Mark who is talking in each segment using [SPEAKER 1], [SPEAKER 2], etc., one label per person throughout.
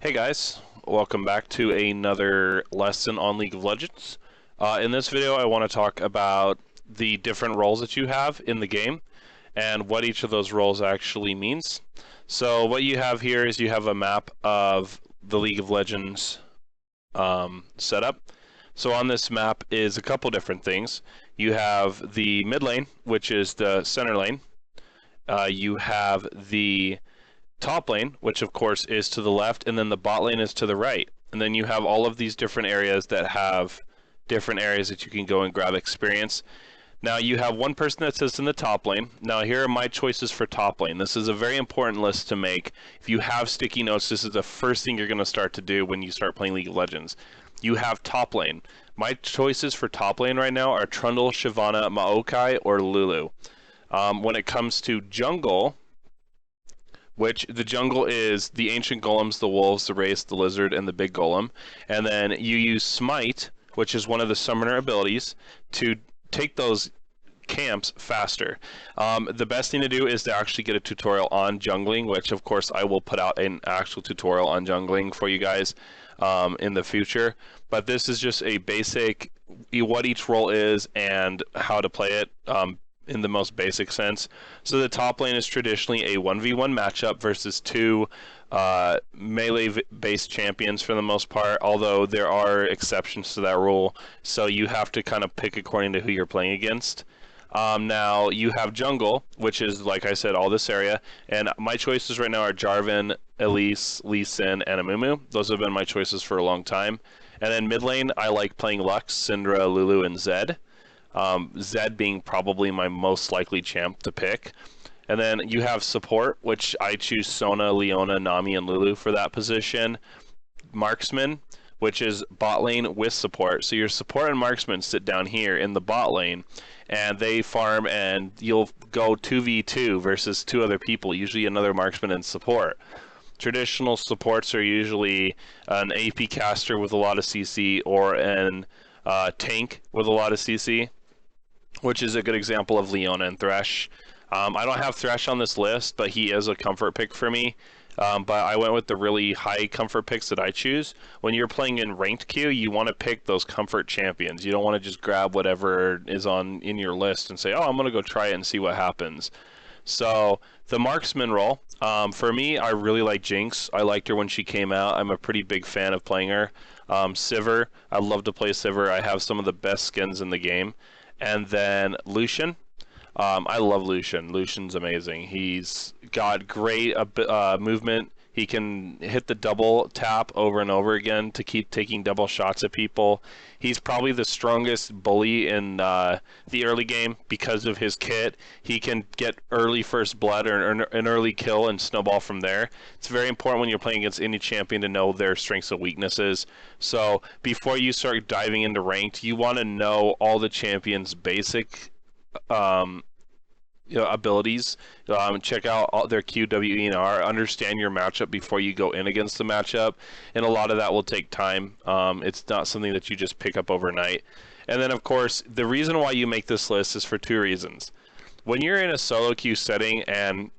[SPEAKER 1] Hey guys, welcome back to another lesson on League of Legends. In this video, I want to talk about the different roles that you have in the game and what each of those roles actually means. So what you have here is you have a map of the League of Legends setup. So on this map is a couple different things. You have the mid lane, which is the center lane. You have the top lane, which of course is to the left, and then the bot lane is to the right. And then you have all of these different areas that have different areas that you can go and grab experience. Now you have one person that sits in the top lane. Now here are my choices for top lane. This is a very important list to make. If you have sticky notes, this is the first thing you're going to start to do when you start playing League of Legends. You have top lane. My choices for top lane right now are Trundle, Shyvana, Maokai, or Lulu. When it comes to jungle, which the jungle is the ancient golems, the wolves, the wraiths, the lizard, and the big golem. And then you use smite, which is one of the summoner abilities, to take those camps faster. The best thing to do is to actually get a tutorial on jungling, which of course I will put out an actual tutorial on jungling for you guys in the future. But this is just a basic what each role is and how to play it. In the most basic sense. So the top lane is traditionally a 1v1 matchup versus two melee-based champions for the most part, although there are exceptions to that rule, so you have to kind of pick according to who you're playing against. Now, you have jungle, which is, like I said, all this area, and my choices right now are Jarvan, Elise, Lee Sin, and Amumu. Those have been my choices for a long time. And then mid lane, I like playing Lux, Syndra, Lulu, and Zed. Zed being probably my most likely champ to pick. And then you have support, which I choose Sona, Leona, Nami, and Lulu for that position. Marksman, which is bot lane with support. So your support and marksman sit down here in the bot lane, and they farm, and you'll go 2v2 versus two other people, usually another marksman and support. Traditional supports are usually an AP caster with a lot of CC or an tank with a lot of CC, which is a good example of Leona and Thresh. I don't have Thresh on this list, but he is a comfort pick for me. But I went with the really high comfort picks that I choose. When you're playing in ranked queue, you want to pick those comfort champions. You don't want to just grab whatever is in your list and say, oh, I'm going to go try it and see what happens. So the marksman role, for me, I really like Jinx. I liked her when she came out. I'm a pretty big fan of playing her. Sivir, I love to play Sivir. I have some of the best skins in the game. And then Lucian. I love Lucian. Lucian's amazing. He's got great movement. He can hit the double tap over and over again to keep taking double shots at people. He's probably the strongest bully in the early game because of his kit. He can get early first blood or an early kill and snowball from there. It's very important when you're playing against any champion to know their strengths and weaknesses. So before you start diving into ranked, you want to know all the champions' basic abilities. Check out all their Q, W, E, and R. Understand your matchup before you go in against the matchup, and a lot of that will take time. It's not something that you just pick up overnight. And then, of course, the reason why you make this list is for two reasons. When you're in a solo queue setting and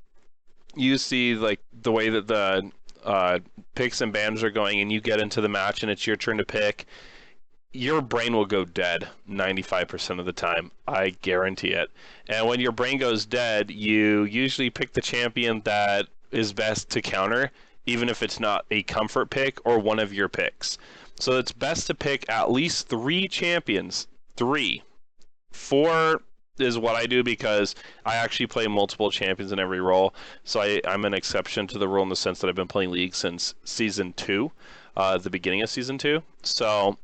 [SPEAKER 1] you see like the way that the picks and bans are going, and you get into the match and it's your turn to pick, your brain will go dead 95% of the time. I guarantee it. And when your brain goes dead, you usually pick the champion that is best to counter, even if it's not a comfort pick or one of your picks. So it's best to pick at least 3 champions. 3. 4 is what I do because I actually play multiple champions in every role. So I'm an exception to the rule in the sense that I've been playing League since Season 2, the beginning of Season 2. So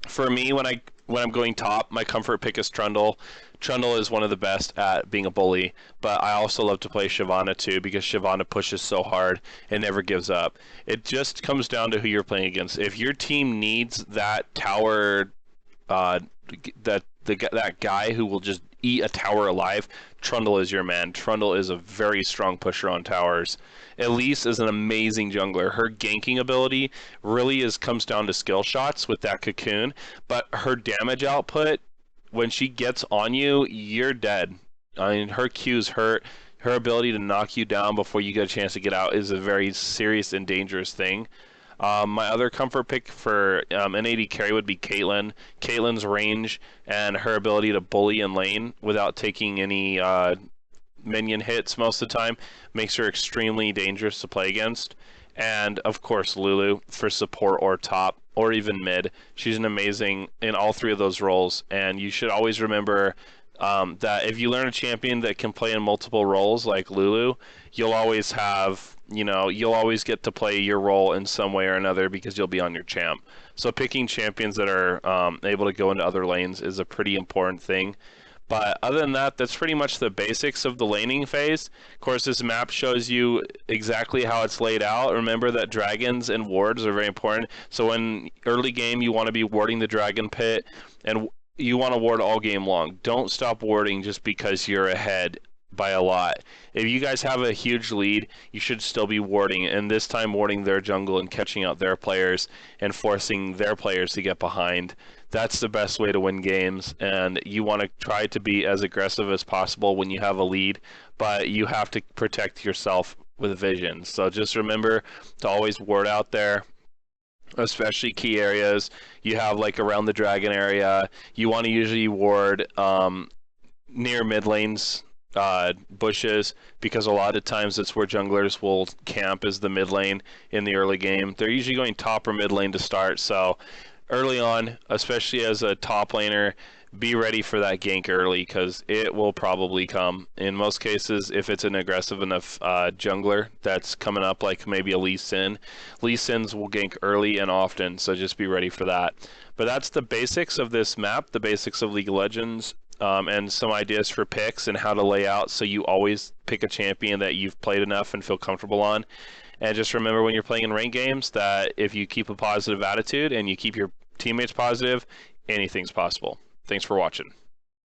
[SPEAKER 1] for me, when I'm going top, my comfort pick is Trundle. Trundle is one of the best at being a bully, but I also love to play Shyvana too because Shyvana pushes so hard and never gives up. It just comes down to who you're playing against. If your team needs that tower, that guy who will just eat a tower alive, Trundle is your man. Trundle is a very strong pusher on towers. Elise is an amazing jungler. Her ganking ability really comes down to skill shots with that cocoon, but her damage output, when she gets on you, you're dead. I mean, her Q's hurt. Her ability to knock you down before you get a chance to get out is a very serious and dangerous thing. My other comfort pick for an AD carry would be Caitlyn. Caitlyn's range and her ability to bully and lane without taking any minion hits most of the time makes her extremely dangerous to play against. And of course, Lulu for support or top or even mid. She's an amazing in all three of those roles. And you should always remember that if you learn a champion that can play in multiple roles like Lulu, you'll always have, you'll always get to play your role in some way or another because you'll be on your champ. So picking champions that are able to go into other lanes is a pretty important thing. But other than that, that's pretty much the basics of the laning phase. Of course, this map shows you exactly how it's laid out. Remember that dragons and wards are very important. So in early game, you want to be warding the dragon pit, and you want to ward all game long. Don't stop warding just because you're ahead by a lot. If you guys have a huge lead, you should still be warding, and this time warding their jungle and catching out their players and forcing their players to get behind. That's the best way to win games, and you want to try to be as aggressive as possible when you have a lead, but you have to protect yourself with vision. So just remember to always ward out there, especially key areas. You have like around the dragon area, you want to usually ward near mid lanes, bushes, because a lot of times it's where junglers will camp as the mid lane in the early game. They're usually going top or mid lane to start, so early on, especially as a top laner, be ready for that gank early because it will probably come. In most cases, if it's an aggressive enough jungler that's coming up, like maybe a Lee Sin, Lee Sins will gank early and often, so just be ready for that. But that's the basics of this map, the basics of League of Legends, and some ideas for picks and how to lay out so you always pick a champion that you've played enough and feel comfortable on. And just remember when you're playing in ranked games that if you keep a positive attitude and you keep your teammates positive, anything's possible. Thanks for watching.